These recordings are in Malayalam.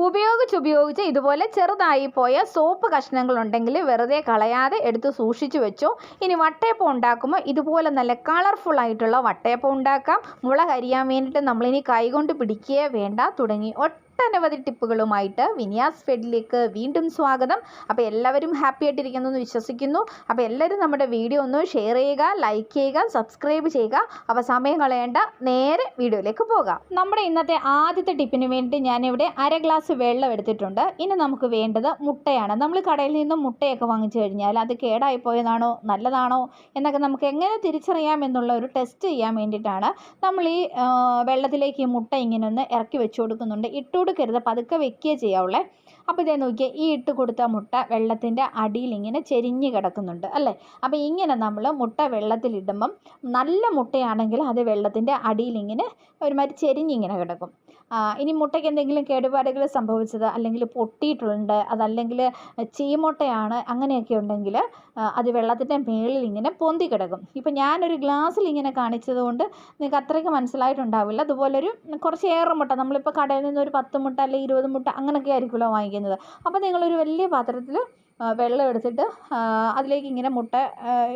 ഉപയോഗിച്ച് ഇതുപോലെ ചെറുതായി പോയ സോപ്പ് കഷ്ണങ്ങളുണ്ടെങ്കിൽ വെറുതെ കളയാതെ എടുത്ത് സൂക്ഷിച്ചു വെച്ചോ. ഇനി വട്ടയപ്പം ഉണ്ടാക്കുമ്പോൾ ഇതുപോലെ നല്ല കളർഫുൾ ആയിട്ടുള്ള വട്ടയപ്പം ഉണ്ടാക്കാം. മുള കരിയാൻ വേണ്ടിയിട്ട് നമ്മളിനി കൈകൊണ്ട് പിടിക്കുകയേ വേണ്ട. തുടങ്ങി ഒട്ടനവധി ടിപ്പുകളുമായിട്ട് വിനിയാസ് ഫെഡിലേക്ക് വീണ്ടും സ്വാഗതം. അപ്പോൾ എല്ലാവരും ഹാപ്പി ആയിട്ടിരിക്കുന്നു എന്ന് വിശ്വസിക്കുന്നു. അപ്പോൾ എല്ലാവരും നമ്മുടെ വീഡിയോ ഒന്ന് ഷെയർ ചെയ്യുക, ലൈക്ക് ചെയ്യുക, സബ്സ്ക്രൈബ് ചെയ്യുക. അപ്പോൾ സമയം കളയേണ്ട, നേരെ വീഡിയോയിലേക്ക് പോകാം. നമ്മുടെ ഇന്നത്തെ ആദ്യത്തെ ടിപ്പിന് വേണ്ടി ഞാനിവിടെ 1/2 ഗ്ലാസ് വെള്ളം എടുത്തിട്ടുണ്ട്. ഇനി നമുക്ക് വേണ്ടത് മുട്ടയാണ്. നമ്മൾ കടയിൽ നിന്നും മുട്ടയൊക്കെ വാങ്ങിച്ചു കഴിഞ്ഞാൽ അത് കേടായി പോയതാണോ നല്ലതാണോ എന്നൊക്കെ നമുക്ക് എങ്ങനെ തിരിച്ചറിയാം എന്നുള്ള ഒരു ടെസ്റ്റ് ചെയ്യാൻ വേണ്ടിയിട്ടാണ് നമ്മൾ ഈ വെള്ളത്തിലേക്ക് ഈ മുട്ട ഇങ്ങനെ ഒന്ന് ഇറക്കി വെച്ച് കൊടുക്കുന്നുണ്ട്. ഇട്ട് കൊടുക്കരുത്, പതുക്കെ വെക്കുകയേ ചെയ്യാവുള്ളേ. അപ്പോൾ ഇതേ നോക്കിയാൽ ഈ ഇട്ട് കൊടുത്ത മുട്ട വെള്ളത്തിൻ്റെ അടിയിൽ ഇങ്ങനെ ചെരിഞ്ഞ് കിടക്കുന്നുണ്ട് അല്ലേ. അപ്പോൾ ഇങ്ങനെ നമ്മൾ മുട്ട വെള്ളത്തിലിടുമ്പം നല്ല മുട്ടയാണെങ്കിൽ അത് വെള്ളത്തിൻ്റെ അടിയിൽ ഇങ്ങനെ ഒരുമാതിരി ചെരിഞ്ഞിങ്ങനെ കിടക്കും. ഇനി മുട്ടയ്ക്ക് എന്തെങ്കിലും കേടുപാടുകൾ സംഭവിച്ചത്, അല്ലെങ്കിൽ പൊട്ടിയിട്ടുണ്ട്, അതല്ലെങ്കിൽ ചീമുട്ടയാണ്, അങ്ങനെയൊക്കെ ഉണ്ടെങ്കിൽ അത് വെള്ളത്തിൻ്റെ മേളിൽ ഇങ്ങനെ പൊന്തി കിടക്കും. ഇപ്പം ഞാനൊരു ഗ്ലാസ്സിൽ ഇങ്ങനെ കാണിച്ചത് കൊണ്ട് നിങ്ങൾക്ക് അത്രയ്ക്ക് മനസ്സിലായിട്ടുണ്ടാവില്ല. അതുപോലൊരു കുറച്ച് ഏറെ മുട്ട, നമ്മളിപ്പോൾ കടയിൽ നിന്ന് ഒരു 10 മുട്ട അല്ലെങ്കിൽ 20 മുട്ട അങ്ങനെയൊക്കെ ആയിരിക്കുമല്ലോ വാങ്ങിക്കുന്നത്. അപ്പോൾ നിങ്ങളൊരു വലിയ പാത്രത്തിൽ വെള്ളം എടുത്തിട്ട് അതിലേക്ക് ഇങ്ങനെ മുട്ട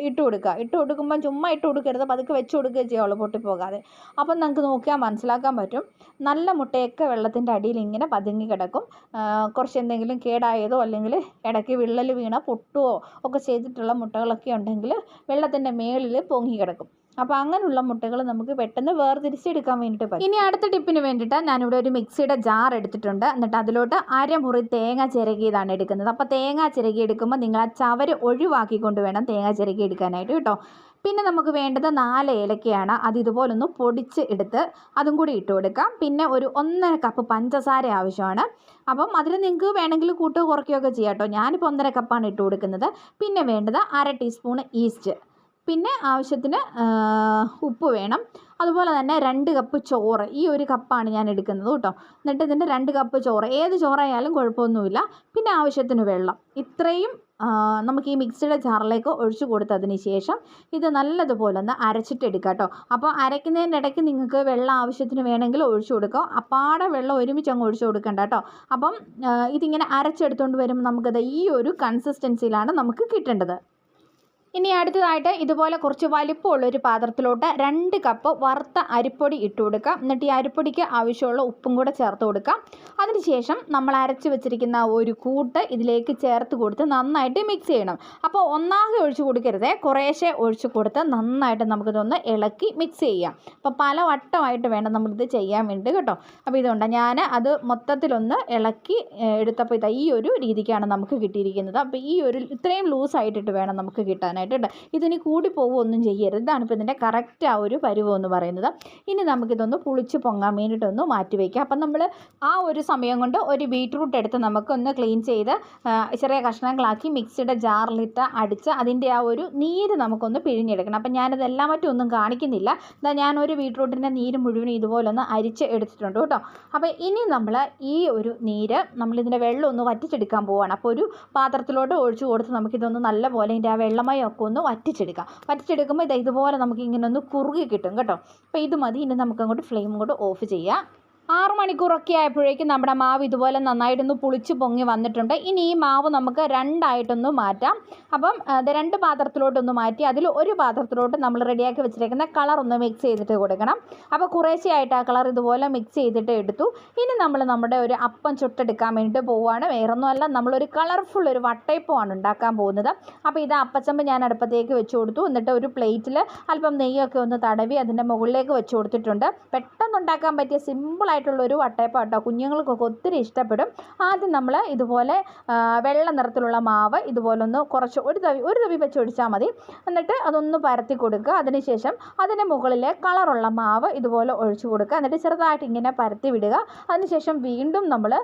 ഇട്ട് കൊടുക്കുക. ഇട്ട് കൊടുക്കുമ്പം ചുമ്മാ ഇട്ട് കൊടുക്കരുത്, പതുക്കെ വെച്ച് കൊടുക്കുകയും ചെയ്യുള്ളൂ, പൊട്ടിപ്പോകാതെ. അപ്പം നമുക്ക് നോക്കിയാൽ മനസ്സിലാക്കാൻ പറ്റും നല്ല മുട്ടയൊക്കെ വെള്ളത്തിൻ്റെ അടിയിൽ ഇങ്ങനെ പതുങ്ങി കിടക്കും. കുറച്ച് എന്തെങ്കിലും കേടായതോ അല്ലെങ്കിൽ ഇടയ്ക്ക് വിള്ളൽ വീണ പൊട്ടുകയോ ഒക്കെ ചെയ്തിട്ടുള്ള മുട്ടകളൊക്കെ ഉണ്ടെങ്കിൽ വെള്ളത്തിൻ്റെ മേളിൽ പൊങ്ങി കിടക്കും. അപ്പോൾ അങ്ങനെയുള്ള മുട്ടകൾ നമുക്ക് പെട്ടെന്ന് വേർതിരിച്ചെടുക്കാൻ വേണ്ടിയിട്ട് പറ്റും. ഇനി അടുത്ത ടിപ്പിന് വേണ്ടിയിട്ട് ഞാനിവിടെ ഒരു മിക്സിയുടെ ജാർ എടുത്തിട്ടുണ്ട്. എന്നിട്ട് അതിലോട്ട് 1/2 മുറി തേങ്ങ ചിരകിയതാണ് എടുക്കുന്നത്. അപ്പോൾ തേങ്ങ ചിരകി എടുക്കുമ്പോൾ നിങ്ങൾ ആ ചവര് ഒഴിവാക്കിക്കൊണ്ട് വേണം തേങ്ങ ചിരകി എടുക്കാനായിട്ട് കേട്ടോ. പിന്നെ നമുക്ക് വേണ്ടത് 4 ഏലക്കയാണ്. അത് ഇതുപോലൊന്ന് പൊടിച്ച് എടുത്ത് അതും കൂടി ഇട്ട് കൊടുക്കാം. പിന്നെ ഒരു 1.5 കപ്പ് പഞ്ചസാര ആവശ്യമാണ്. അപ്പം അതിൽ നിങ്ങൾക്ക് വേണമെങ്കിൽ കൂട്ടുകയോ കുറയ്ക്കുകയൊക്കെ ചെയ്യാം കേട്ടോ. ഞാനിപ്പോൾ 1.5 കപ്പാണ് ഇട്ട് കൊടുക്കുന്നത്. പിന്നെ വേണ്ടത് 1/2 ടീസ്പൂൺ ഈസ്റ്റ്, പിന്നെ ആവശ്യത്തിന് ഉപ്പ് വേണം. അതുപോലെ തന്നെ 2 കപ്പ് ചോറ്, ഈ ഒരു കപ്പാണ് ഞാൻ എടുക്കുന്നത് കേട്ടോ. എന്നിട്ട് ഇതിൻ്റെ 2 കപ്പ് ചോറ്, ഏത് ചോറായാലും കുഴപ്പമൊന്നുമില്ല. പിന്നെ ആവശ്യത്തിന് വെള്ളം. ഇത്രയും നമുക്ക് ഈ മിക്സിയുടെ ജാറിലേക്ക് ഒഴിച്ചു കൊടുത്തതിന് ശേഷം ഇത് നല്ലതുപോലെ ഒന്ന് അരച്ചിട്ടെടുക്കുക കേട്ടോ. അപ്പോൾ അരയ്ക്കുന്നതിൻ്റെ ഇടയ്ക്ക് നിങ്ങൾക്ക് വെള്ളം ആവശ്യത്തിന് വേണമെങ്കിൽ ഒഴിച്ചു കൊടുക്കാം. അപ്പാടെ വെള്ളം ഒരുമിച്ച് അങ്ങ് ഒഴിച്ചു കൊടുക്കണ്ട കേട്ടോ. അപ്പം ഇതിങ്ങനെ അരച്ചെടുത്തുകൊണ്ട് വരുമ്പോൾ നമുക്കത് ഈ ഒരു കൺസിസ്റ്റൻസിയിലാണ് നമുക്ക് കിട്ടേണ്ടത്. ഇനി അടുത്തതായിട്ട് ഇതുപോലെ കുറച്ച് വലിപ്പമുള്ളൊരു പാത്രത്തിലോട്ട് 2 കപ്പ് വറുത്ത അരിപ്പൊടി ഇട്ട് കൊടുക്കാം. എന്നിട്ട് ഈ അരിപ്പൊടിക്ക് ആവശ്യമുള്ള ഉപ്പും കൂടെ ചേർത്ത് കൊടുക്കാം. അതിനുശേഷം നമ്മൾ അരച്ച് വെച്ചിരിക്കുന്ന ഒരു കൂട്ട് ഇതിലേക്ക് ചേർത്ത് കൊടുത്ത് നന്നായിട്ട് മിക്സ് ചെയ്യണം. അപ്പോൾ ഒന്നാകെ ഒഴിച്ച് കൊടുക്കരുത്, കുറേശ്ശെ ഒഴിച്ച് കൊടുത്ത് നന്നായിട്ട് നമുക്കിതൊന്ന് ഇളക്കി മിക്സ് ചെയ്യാം. അപ്പോൾ പല വട്ടമായിട്ട് വേണം നമ്മളിത് ചെയ്യാൻ വേണ്ടി കേട്ടോ. അപ്പോൾ ഇതുകൊണ്ട് ഞാൻ അത് മൊത്തത്തിലൊന്ന് ഇളക്കി എടുത്തപ്പോൾ ഇതാ ഈ ഒരു രീതിക്കാണ് നമുക്ക് കിട്ടിയിരിക്കുന്നത്. അപ്പോൾ ഈ ഒരു ഇത്രയും ലൂസായിട്ടിട്ട് വേണം നമുക്ക് കിട്ടാനായിട്ട്. ഇതിന് കൂടി പോവുകയൊന്നും ചെയ്യരുത്. ഇതാണ് ഇപ്പോൾ ഇതിൻ്റെ കറക്റ്റ് ആ ഒരു പരുവം എന്ന് പറയുന്നത്. ഇനി നമുക്കിതൊന്ന് പുളിച്ച് പൊങ്ങാൻ വേണ്ടിയിട്ടൊന്ന് മാറ്റി വയ്ക്കാം. അപ്പം നമ്മൾ ആ ഒരു സമയം കൊണ്ട് ഒരു ബീറ്റ്റൂട്ട് എടുത്ത് നമുക്കൊന്ന് ക്ലീൻ ചെയ്ത് ചെറിയ കഷ്ണങ്ങളാക്കി മിക്സിയുടെ ജാറിലിട്ട് അടിച്ച് അതിൻ്റെ ആ ഒരു നീര് നമുക്കൊന്ന് പിഴിഞ്ഞെടുക്കണം. അപ്പം ഞാനിതെല്ലാം മറ്റൊന്നും കാണിക്കുന്നില്ല. ഞാനൊരു ബീറ്റ്റൂട്ടിൻ്റെ നീര് മുഴുവനും ഇതുപോലൊന്ന് അരിച്ച് എടുത്തിട്ടുണ്ട് കേട്ടോ. അപ്പോൾ ഇനി നമ്മൾ ഈ ഒരു നീര് നമ്മളിതിൻ്റെ വെള്ളം ഒന്ന് വറ്റിച്ചെടുക്കാൻ പോവുകയാണ്. അപ്പോൾ ഒരു പാത്രത്തിലോട്ട് ഒഴിച്ചു കൊടുത്ത് നമുക്കിതൊന്ന് നല്ലപോലെ ഇതിൻ്റെ ആ വെള്ളമയം ഒക്കെ ഒന്ന് വറ്റിച്ചെടുക്കുമ്പോൾ ഇതുപോലെ നമുക്ക് ഇങ്ങനെ ഒന്ന് കുറുകി കിട്ടും കേട്ടോ. അപ്പോൾ ഇത് മതി. ഇനി നമുക്കങ്ങോട്ട് ഫ്ലെയിം കൊണ്ട് ഓഫ് ചെയ്യാം. 6 മണിക്കൂറൊക്കെ ആയപ്പോഴേക്കും നമ്മുടെ മാവ് ഇതുപോലെ നന്നായിട്ടൊന്ന് പുളിച്ച് പൊങ്ങി വന്നിട്ടുണ്ട്. ഇനി ഈ മാവ് നമുക്ക് 2 ആയിട്ടൊന്ന് മാറ്റാം. അപ്പം 2 പാത്രത്തിലോട്ടൊന്ന് മാറ്റി അതിൽ ഒരു പാത്രത്തിലോട്ട് നമ്മൾ റെഡിയാക്കി വെച്ചിരിക്കുന്ന കളർ ഒന്ന് മിക്സ് ചെയ്തിട്ട് കൊടുക്കണം. അപ്പോൾ കുറേശ്ശെയായിട്ട് ആ കളർ ഇതുപോലെ മിക്സ് ചെയ്തിട്ട് എടുത്തു. ഇനി നമ്മൾ നമ്മുടെ ഒരു അപ്പം ചുട്ടെടുക്കാൻ വേണ്ടിയിട്ട് പോവുകയാണ്. വേറൊന്നുമല്ല, നമ്മളൊരു കളർഫുൾ ഒരു വട്ടയപ്പമാണ് ഉണ്ടാക്കാൻ പോകുന്നത്. അപ്പോൾ ഇത് അപ്പച്ചമ്പ് ഞാൻ അടുപ്പത്തേക്ക് വെച്ച് കൊടുത്തു. എന്നിട്ട് ഒരു പ്ലേറ്റിൽ അല്പം നെയ്യൊക്കെ ഒന്ന് തടവി അതിൻ്റെ മുകളിലേക്ക് വെച്ച് കൊടുത്തിട്ടുണ്ട്. പെട്ടെന്ന് ഉണ്ടാക്കാൻ പറ്റിയ സിമ്പിളായിട്ടുള്ളൊരു വട്ടയപ്പം കേട്ടോ. കുഞ്ഞുങ്ങൾക്കൊക്കെ ഒത്തിരി ഇഷ്ടപ്പെടും. ആദ്യം നമ്മൾ ഇതുപോലെ വെള്ള നിറത്തിലുള്ള മാവ് ഇതുപോലെ ഒന്ന് കുറച്ച് ഒരു തവി വെച്ച് ഒഴിച്ചാൽ മതി. എന്നിട്ട് അതൊന്ന് പരത്തി കൊടുക്കുക. അതിനുശേഷം അതിന് മുകളിൽ കളറുള്ള മാവ് ഇതുപോലെ ഒഴിച്ചു കൊടുക്കുക. എന്നിട്ട് ചെറുതായിട്ട് ഇങ്ങനെ പരത്തി വിടുക. അതിനുശേഷം വീണ്ടും നമ്മൾ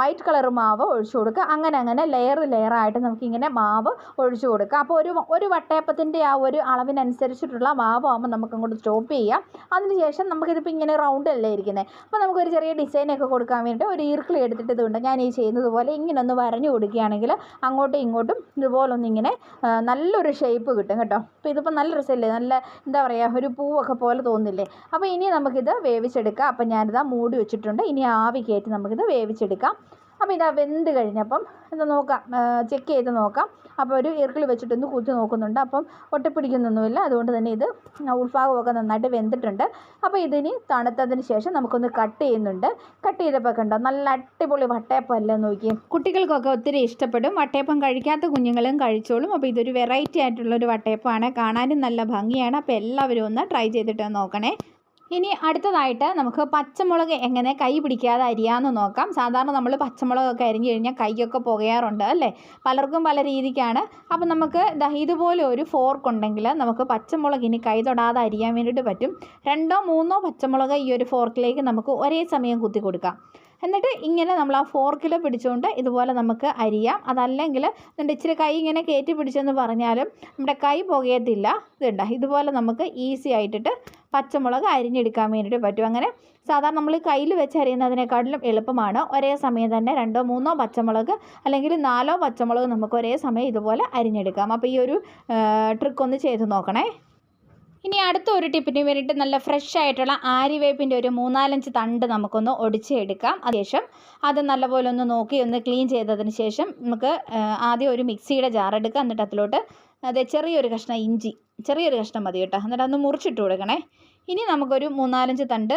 വൈറ്റ് കളർ മാവ് ഒഴിച്ചു കൊടുക്കുക. അങ്ങനെ ലെയറായിട്ട് നമുക്കിങ്ങനെ മാവ് ഒഴിച്ചു കൊടുക്കുക. അപ്പോൾ ഒരു വട്ടയപ്പത്തിൻ്റെ ആ ഒരു അളവിനനുസരിച്ചിട്ടുള്ള മാവാകുമ്പോൾ നമുക്കങ്ങോട്ട് സ്റ്റോപ്പ് ചെയ്യാം. അതിനുശേഷം നമുക്കിതിപ്പോൾ ഇങ്ങനെ റൗണ്ടല്ലേ ഇരിക്കുന്നത്. അപ്പോൾ നമുക്കൊരു ചെറിയ ഡിസൈനൊക്കെ കൊടുക്കാൻ വേണ്ടിയിട്ട് ഒരു ഈർക്കിളി എടുത്തിട്ട് ഇതുണ്ട് ഞാൻ ഈ ചെയ്യുന്നത് പോലെ ഇങ്ങനെ ഒന്ന് വരഞ്ഞു കൊടുക്കുകയാണെങ്കിൽ അങ്ങോട്ടും ഇങ്ങോട്ടും ഇതുപോലൊന്നിങ്ങനെ നല്ലൊരു ഷേപ്പ് കിട്ടും കേട്ടോ. അപ്പോൾ ഇതിപ്പോൾ നല്ല രസമില്ലേ, നല്ല എന്താ പറയുക ഒരു പൂവൊക്കെ പോലെ തോന്നില്ലേ. അപ്പോൾ ഇനി നമുക്കിത് വേവിച്ചെടുക്കാം. അപ്പം ഞാനിതാ മൂടി വെച്ചിട്ടുണ്ട്. ഇനി ആവി കയറ്റി നമുക്കിത് വേവിച്ചെടുക്കാം. അപ്പോൾ ഇതാ വെന്ത് കഴിഞ്ഞപ്പം ഇത് നോക്കാം, ചെക്ക് ചെയ്ത് നോക്കാം. അപ്പോൾ ഒരു ഈർക്കിളി വെച്ചിട്ടൊന്ന് കുത്തി നോക്കുന്നുണ്ട്. അപ്പം ഒട്ടിപ്പിടിക്കുന്നൊന്നുമില്ല. അതുകൊണ്ട് തന്നെ ഇത് ഉൾഭാഗമൊക്കെ നന്നായിട്ട് വെന്തിട്ടുണ്ട്. അപ്പോൾ ഇതിനി തണുത്തതിന് ശേഷം നമുക്കൊന്ന് കട്ട് ചെയ്യുന്നുണ്ട്. കട്ട് ചെയ്തപ്പോൾ കണ്ടോ നല്ല അടിപൊളി വട്ടയപ്പം അല്ലേ, നോക്കി. കുട്ടികൾക്കൊക്കെ ഒത്തിരി ഇഷ്ടപ്പെടും. വട്ടയപ്പം കഴിക്കാത്ത കുഞ്ഞുങ്ങളും കഴിച്ചോളും. അപ്പോൾ ഇതൊരു വെറൈറ്റി ആയിട്ടുള്ളൊരു വട്ടയപ്പമാണ്, കാണാനും നല്ല ഭംഗിയാണ്. അപ്പോൾ എല്ലാവരും ഒന്ന് ട്രൈ ചെയ്തിട്ട് നോക്കണേ. ഇനി അടുത്തതായിട്ട് നമുക്ക് പച്ചമുളക് എങ്ങനെ കൈ പിടിക്കാതെ അരിയാമെന്ന് നോക്കാം. സാധാരണ നമ്മൾ പച്ചമുളകൊക്കെ അരിഞ്ഞു കഴിഞ്ഞാൽ കൈയൊക്കെ പുകയാറുണ്ട് അല്ലേ, പലർക്കും പല രീതിക്കാണ്. അപ്പം നമുക്ക് ഇതുപോലെ ഒരു ഫോർക്ക് ഉണ്ടെങ്കിൽ നമുക്ക് പച്ചമുളക് ഇനി കൈ തൊടാതെ അരിയാൻ വേണ്ടിയിട്ട് പറ്റും. 2 or 3 പച്ചമുളക് ഈ ഒരു ഫോർക്കിലേക്ക് നമുക്ക് ഒരേ സമയം കുത്തി കൊടുക്കാം. എന്നിട്ട് ഇങ്ങനെ നമ്മൾ ആ ഫോർക്കിൽ പിടിച്ചുകൊണ്ട് ഇതുപോലെ നമുക്ക് അരിയാം. അതല്ലെങ്കിൽ എന്നിട്ട് ഇച്ചിരി കൈ ഇങ്ങനെ കയറ്റി പിടിച്ചെന്ന് പറഞ്ഞാലും നമ്മുടെ കൈ പുകയത്തില്ല. ഇതുണ്ട്, ഇതുപോലെ നമുക്ക് ഈസി ആയിട്ടിട്ട് പച്ചമുളക് അരിഞ്ഞെടുക്കാൻ വേണ്ടിയിട്ട് പറ്റും. അങ്ങനെ സാധാരണ നമ്മൾ കയ്യിൽ വെച്ച് അരിയുന്നതിനേക്കാട്ടിലും എളുപ്പമാണ്. ഒരേ സമയം തന്നെ 2 or 3 പച്ചമുളക് അല്ലെങ്കിൽ 4 പച്ചമുളക് നമുക്ക് ഒരേ സമയം ഇതുപോലെ അരിഞ്ഞെടുക്കാം. അപ്പോൾ ഈ ഒരു ട്രിക്ക് ഒന്ന് ചെയ്ത് നോക്കണേ. ഇനി അടുത്ത ഒരു ടിപ്പിന് വേണ്ടിയിട്ട് നല്ല ഫ്രഷ് ആയിട്ടുള്ള ആര്യവേപ്പിൻ്റെ ഒരു 3-4 തണ്ട് നമുക്കൊന്ന് ഒടിച്ചെടുക്കാം. അതിനുശേഷം അത് നല്ലപോലെ ഒന്ന് നോക്കി ഒന്ന് ക്ലീൻ ചെയ്തതിന് ശേഷം നമുക്ക് ആദ്യം ഒരു മിക്സിയുടെ ജാർ എടുക്കാം. എന്നിട്ട് അതിലോട്ട് ചെറിയൊരു കഷ്ണം ഇഞ്ചി, ചെറിയൊരു കഷ്ണം മതി കേട്ടോ, എന്നിട്ട് അതൊന്ന് മുറിച്ചിട്ട് കൊടുക്കണേ. ഇനി നമുക്കൊരു 3-4 തണ്ട്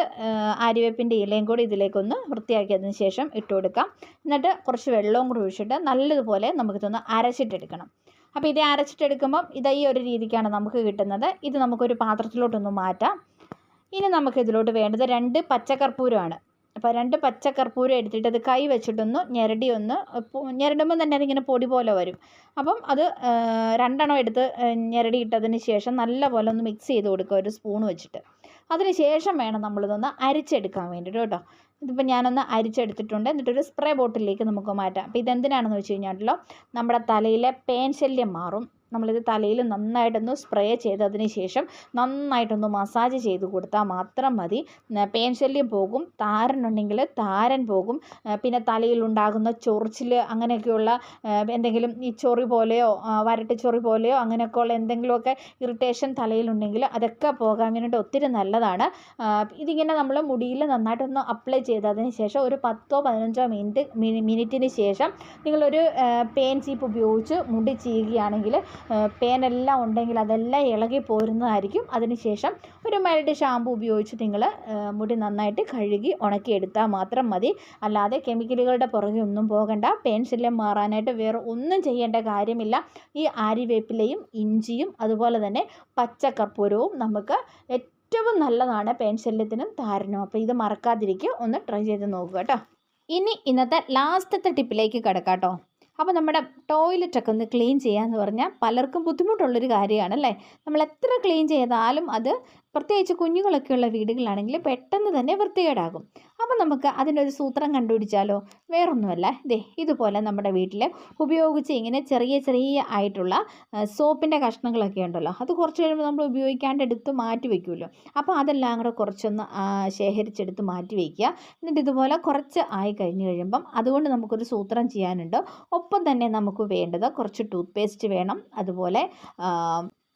ആര്യവേപ്പിൻ്റെ ഇലയും കൂടി ഇതിലേക്കൊന്ന് വൃത്തിയാക്കിയതിന് ശേഷം ഇട്ട് കൊടുക്കാം. എന്നിട്ട് കുറച്ച് വെള്ളവും കൂടി ഒഴിച്ചിട്ട് നല്ലതുപോലെ നമുക്കിതൊന്ന് അരച്ചിട്ടെടുക്കണം. അപ്പോൾ ഇത് അരച്ചിട്ടെടുക്കുമ്പം ഈ ഒരു രീതിക്കാണ് നമുക്ക് കിട്ടുന്നത്. ഇത് നമുക്കൊരു പാത്രത്തിലോട്ടൊന്ന് മാറ്റാം. ഇനി നമുക്കിതിലോട്ട് വേണ്ടത് 2 പച്ചക്കർപ്പൂരമാണ്. അപ്പോൾ 2 പച്ചക്കർപ്പൂരം എടുത്തിട്ട് അത് കൈ വെച്ചിട്ടൊന്ന് ഞെരടുമ്പോൾ തന്നെ അതിങ്ങനെ പൊടി പോലെ വരും. അപ്പം അത് 2 എടുത്ത് ഞെരടിയിട്ടതിന് ശേഷം നല്ലപോലെ ഒന്ന് മിക്സ് ചെയ്ത് കൊടുക്കുക ഒരു സ്പൂൺ വെച്ചിട്ട്. അതിന് ശേഷം വേണം നമ്മളിതൊന്ന് അരിച്ചെടുക്കാൻ വേണ്ടിയിട്ട് കേട്ടോ. ഇതിപ്പോൾ ഞാനൊന്ന് അരിച്ചെടുത്തിട്ടുണ്ട്. എന്നിട്ടൊരു സ്പ്രേ ബോട്ടിലേക്ക് നമുക്ക് മാറ്റാം. അപ്പോൾ ഇതെന്തിനാണെന്ന് വെച്ച് കഴിഞ്ഞാലോ, നമ്മുടെ തലയിലെ പേൻ ശല്യം മാറും. നമ്മളിത് തലയിൽ നന്നായിട്ടൊന്ന് സ്പ്രേ ചെയ്തതിന് ശേഷം നന്നായിട്ടൊന്ന് മസാജ് ചെയ്ത് കൊടുത്താൽ മാത്രം മതി. പേൻ ശല്യം പോകും, താരനുണ്ടെങ്കിൽ താരൻ പോകും. പിന്നെ തലയിലുണ്ടാകുന്ന ചൊറിച്ചിൽ അങ്ങനെയൊക്കെയുള്ള എന്തെങ്കിലും ഈ ചൊറി പോലെയോ വരട്ട് ചൊറി പോലെയോ അങ്ങനെയൊക്കെയുള്ള എന്തെങ്കിലുമൊക്കെ ഇറിറ്റേഷൻ തലയിലുണ്ടെങ്കിൽ അതൊക്കെ പോകാൻ വേണ്ടിയിട്ട് ഒത്തിരി നല്ലതാണ്. ഇതിങ്ങനെ നമ്മൾ മുടിയിൽ നന്നായിട്ടൊന്ന് അപ്ലൈ ചെയ്തതിന് ശേഷം ഒരു 10-15 മിനിറ്റിന് ശേഷം നിങ്ങളൊരു പേൻ ചീപ്പ് ഉപയോഗിച്ച് മുടി ചെയ്യുകയാണെങ്കിൽ പേനെല്ലാം ഉണ്ടെങ്കിൽ അതെല്ലാം ഇളകി പോരുന്നതായിരിക്കും. അതിനുശേഷം ഒരു മൈൽഡ് ഷാമ്പു ഉപയോഗിച്ച് നിങ്ങൾ മുടി നന്നായിട്ട് കഴുകി ഉണക്കിയെടുത്താൽ മാത്രം മതി. അല്ലാതെ കെമിക്കലുകളുടെ പുറകെ ഒന്നും പോകണ്ട. പേൻ ശല്യം മാറാനായിട്ട് വേറെ ഒന്നും ചെയ്യേണ്ട കാര്യമില്ല. ഈ ആര്യവേപ്പിലയും ഇഞ്ചിയും അതുപോലെ തന്നെ പച്ചക്കർപ്പൂരവും നമുക്ക് ഏറ്റവും നല്ലതാണ് പേൻ ശല്യത്തിനും താരനും. അപ്പോൾ ഇത് മറക്കാതിരിക്കുക, ഒന്ന് ട്രൈ ചെയ്ത് നോക്കുക കേട്ടോ. ഇനി ഇന്നത്തെ ലാസ്റ്റത്തെ ടിപ്പിലേക്ക് കിടക്കാം കേട്ടോ. അപ്പോൾ നമ്മുടെ ടോയ്ലറ്റൊക്കെ ഒന്ന് ക്ലീൻ ചെയ്യാന്ന് പറഞ്ഞാൽ പലർക്കും ബുദ്ധിമുട്ടുള്ളൊരു കാര്യമാണ് അല്ലേ. നമ്മൾ എത്ര ക്ലീൻ ചെയ്താലും അത് പ്രത്യേകിച്ച് കുഞ്ഞുങ്ങളൊക്കെയുള്ള വീടുകളാണെങ്കിൽ പെട്ടെന്ന് തന്നെ വൃത്തികേടാകും. അപ്പോൾ നമുക്ക് അതിനൊരു സൂത്രം കണ്ടുപിടിച്ചാലോ. വേറൊന്നുമല്ല, ഇതുപോലെ നമ്മുടെ വീട്ടിൽ ഉപയോഗിച്ച് ഇങ്ങനെ ചെറിയ ചെറിയ ആയിട്ടുള്ള സോപ്പിൻ്റെ കഷ്ണങ്ങളൊക്കെ ഉണ്ടല്ലോ, അത് കുറച്ച് കഴിയുമ്പോൾ നമ്മൾ ഉപയോഗിക്കാണ്ട് എടുത്ത് മാറ്റി വയ്ക്കുമല്ലോ. അപ്പോൾ അതെല്ലാം കൂടെ കുറച്ചൊന്ന് ശേഖരിച്ചെടുത്ത് മാറ്റി വയ്ക്കുക. എന്നിട്ട് ഇതുപോലെ കുറച്ച് ആയി കഴിഞ്ഞ് കഴിയുമ്പം അതുകൊണ്ട് നമുക്കൊരു സൂത്രം ചെയ്യാനുണ്ട്. ഒപ്പം തന്നെ നമുക്ക് വേണ്ടത് കുറച്ച് ടൂത്ത് പേസ്റ്റ് വേണം, അതുപോലെ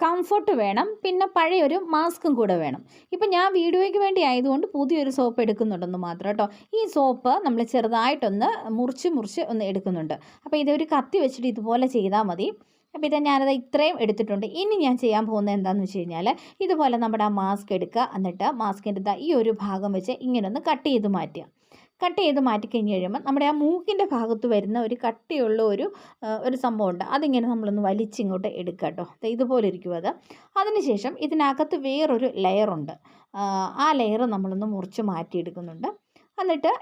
കംഫർട്ട് വേണം, പിന്നെ പഴയൊരു മാസ്കും കൂടെ വേണം. ഇപ്പം ഞാൻ വീഡിയോയ്ക്ക് വേണ്ടി ആയതുകൊണ്ട് പുതിയൊരു സോപ്പ് എടുക്കുന്നുണ്ടെന്ന് മാത്രം കേട്ടോ. ഈ സോപ്പ് നമ്മൾ ചെറുതായിട്ടൊന്ന് മുറിച്ച് ഒന്ന് എടുക്കുന്നുണ്ട്. അപ്പോൾ ഇതൊരു കത്തി വെച്ചിട്ട് ഇതുപോലെ ചെയ്താൽ മതി. അപ്പോൾ ഞാനത് ഇത്രയും എടുത്തിട്ടുണ്ട്. ഇനി ഞാൻ ചെയ്യാൻ പോകുന്നത് എന്താണെന്ന് വെച്ച് കഴിഞ്ഞാൽ ഇതുപോലെ നമ്മുടെ ആ മാസ്ക് എടുക്കുക. എന്നിട്ട് മാസ്കിൻ്റെ ഈ ഒരു ഭാഗം വെച്ച് ഇങ്ങനെ ഒന്ന് കട്ട് ചെയ്ത് മാറ്റുക. കട്ട് ചെയ്ത് മാറ്റിക്കഴിഞ്ഞ് കഴിയുമ്പോൾ നമ്മുടെ ആ മൂക്കിൻ്റെ ഭാഗത്ത് വരുന്ന ഒരു കട്ടിയുള്ള ഒരു സംഭവമുണ്ട്, അതിങ്ങനെ നമ്മളൊന്ന് വലിച്ചിങ്ങോട്ട് എടുക്കുക കേട്ടോ. ഇതുപോലെ ഇരിക്കും അത്. അതിനുശേഷം ഇതിനകത്ത് വേറൊരു ലെയറുണ്ട്, ആ ലെയർ നമ്മളൊന്ന് മുറിച്ച് മാറ്റിയെടുക്കുന്നുണ്ട്. എന്നിട്ട്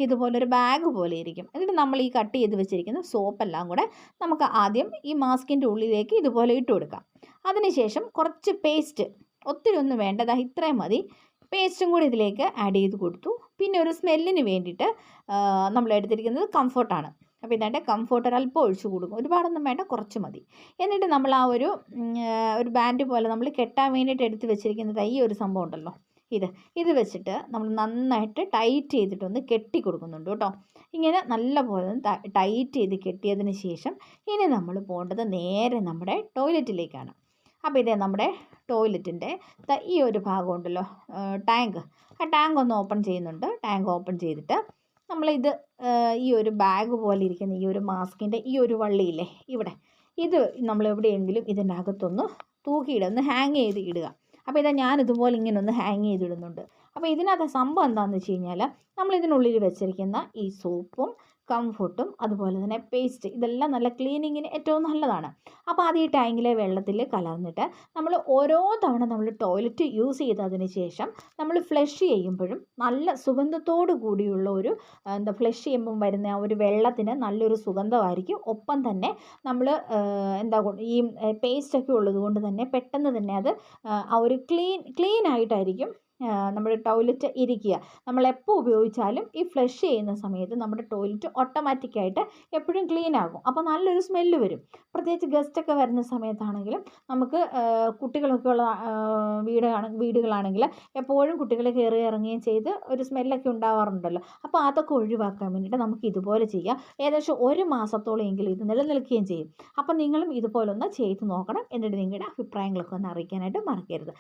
ഇതുപോലൊരു ബാഗ് പോലെ ഇരിക്കും. എന്നിട്ട് നമ്മൾ ഈ കട്ട് ചെയ്ത് വെച്ചിരിക്കുന്ന സോപ്പെല്ലാം കൂടെ നമുക്ക് ആദ്യം ഈ മാസ്കിൻ്റെ ഉള്ളിലേക്ക് ഇതുപോലെ ഇട്ട് കൊടുക്കാം. അതിനുശേഷം കുറച്ച് പേസ്റ്റ്, ഒത്തിരി ഒന്നും വേണ്ട, ഇത്രയും മതി, പേസ്റ്റും കൂടി ഇതിലേക്ക് ആഡ് ചെയ്ത് കൊടുത്തു. പിന്നെ ഒരു സ്മെല്ലിന് വേണ്ടിയിട്ട് നമ്മൾ എടുത്തിരിക്കുന്നത് കംഫർട്ടാണ്. അപ്പോൾ ഇതിൻ്റെ കംഫർട്ട് ഒരല്പം ഒഴിച്ച് കൊടുക്കും, ഒരുപാടൊന്നും വേണ്ട, കുറച്ച് മതി. എന്നിട്ട് നമ്മൾ ആ ഒരു ബാൻഡ് പോലെ നമ്മൾ കെട്ടാൻ വേണ്ടിയിട്ട് എടുത്ത് വെച്ചിരിക്കുന്നത് ഈ ഒരു സംഭവം ഉണ്ടല്ലോ, ഇത് വെച്ചിട്ട് നമ്മൾ നന്നായിട്ട് ടൈറ്റ് ചെയ്തിട്ടൊന്ന് കെട്ടി കൊടുക്കുന്നുണ്ട് കേട്ടോ. ഇങ്ങനെ നല്ല പോലെ ഒന്ന് ടൈറ്റ് ചെയ്ത് കെട്ടിയതിന് ശേഷം ഇനി നമ്മൾ പോകേണ്ടത് നേരെ നമ്മുടെ ടോയ്ലറ്റിലേക്കാണ്. അപ്പോൾ ഇതേ നമ്മുടെ ടോയ്ലറ്റിൻ്റെ ഈ ഒരു ഭാഗം ഉണ്ടല്ലോ, ടാങ്ക്, ആ ടാങ്ക് ഒന്ന് ഓപ്പൺ ചെയ്യുന്നുണ്ട്. ടാങ്ക് ഓപ്പൺ ചെയ്തിട്ട് നമ്മളിത് ഈ ഒരു ബാഗ് പോലെ ഇരിക്കുന്ന ഈ ഒരു മാസ്കിൻ്റെ ഈ ഒരു വള്ളിയില്ലേ ഇവിടെ, ഇത് നമ്മൾ എവിടെയെങ്കിലും ഇതിൻ്റെ അകത്തൊന്ന് തൂക്കിയിടുക, ഒന്ന് ഹാങ് ചെയ്ത് ഇടുക. അപ്പോൾ ഇതാ ഞാനിതുപോലെ ഇങ്ങനെ ഒന്ന് ഹാങ് ചെയ്തിടുന്നുണ്ട്. അപ്പോൾ ഇതിനകത്ത് സംഭവം എന്താണെന്ന് വെച്ച് കഴിഞ്ഞാൽ നമ്മൾ ഇതിനുള്ളിൽ വെച്ചിരിക്കുന്ന ഈ സോപ്പും കംഫർട്ടും അതുപോലെ തന്നെ പേസ്റ്റ്, ഇതെല്ലാം നല്ല ക്ലീനിങ്ങിന് ഏറ്റവും നല്ലതാണ്. അപ്പോൾ അത് ഈ ടാങ്കിലെ വെള്ളത്തിൽ കലർന്നിട്ട് നമ്മൾ ഓരോ തവണ നമ്മൾ ടോയ്ലറ്റ് യൂസ് ചെയ്തതിന് ശേഷം നമ്മൾ ഫ്ലഷ് ചെയ്യുമ്പോഴും നല്ല സുഗന്ധത്തോടു കൂടിയുള്ള ഒരു ഫ്ലഷ് ചെയ്യുമ്പം വരുന്ന ആ ഒരു വെള്ളത്തിന് നല്ലൊരു സുഗന്ധമായിരിക്കും. ഒപ്പം തന്നെ നമ്മൾ ഈ പേസ്റ്റൊക്കെ ഉള്ളത് കൊണ്ട് തന്നെ പെട്ടെന്ന് തന്നെ അത് ആ ഒരു ക്ലീൻ ആയിട്ടായിരിക്കും നമ്മുടെ ടോയ്ലറ്റ് ഇരിക്കുക. നമ്മളെപ്പോൾ ഉപയോഗിച്ചാലും ഈ ഫ്ലഷ് ചെയ്യുന്ന സമയത്ത് നമ്മുടെ ടോയ്ലറ്റ് ഓട്ടോമാറ്റിക്കായിട്ട് എപ്പോഴും ക്ലീൻ ആകും. അപ്പോൾ നല്ലൊരു സ്മെല്ല് വരും. പ്രത്യേകിച്ച് ഗസ്റ്റൊക്കെ വരുന്ന സമയത്താണെങ്കിലും നമുക്ക് കുട്ടികളൊക്കെ ഉള്ള വീടുകളാണെങ്കിൽ എപ്പോഴും കുട്ടികൾ കയറി ഇറങ്ങുകയും ചെയ്ത് ഒരു സ്മെല്ലൊക്കെ ഉണ്ടാവാറുണ്ടല്ലോ. അപ്പോൾ അതൊക്കെ ഒഴിവാക്കാൻ വേണ്ടിയിട്ട് നമുക്ക് ഇതുപോലെ ചെയ്യാം. ഏകദേശം 1 മാസത്തോളം എങ്കിലും ഇത് നിലനിൽക്കുകയും ചെയ്യും. അപ്പോൾ നിങ്ങളും ഇതുപോലൊന്ന് ചെയ്ത് നോക്കണം. എന്നിട്ട് നിങ്ങളുടെ അഭിപ്രായങ്ങളൊക്കെ ഒന്ന് അറിയിക്കാനായിട്ട് മറക്കരുത്.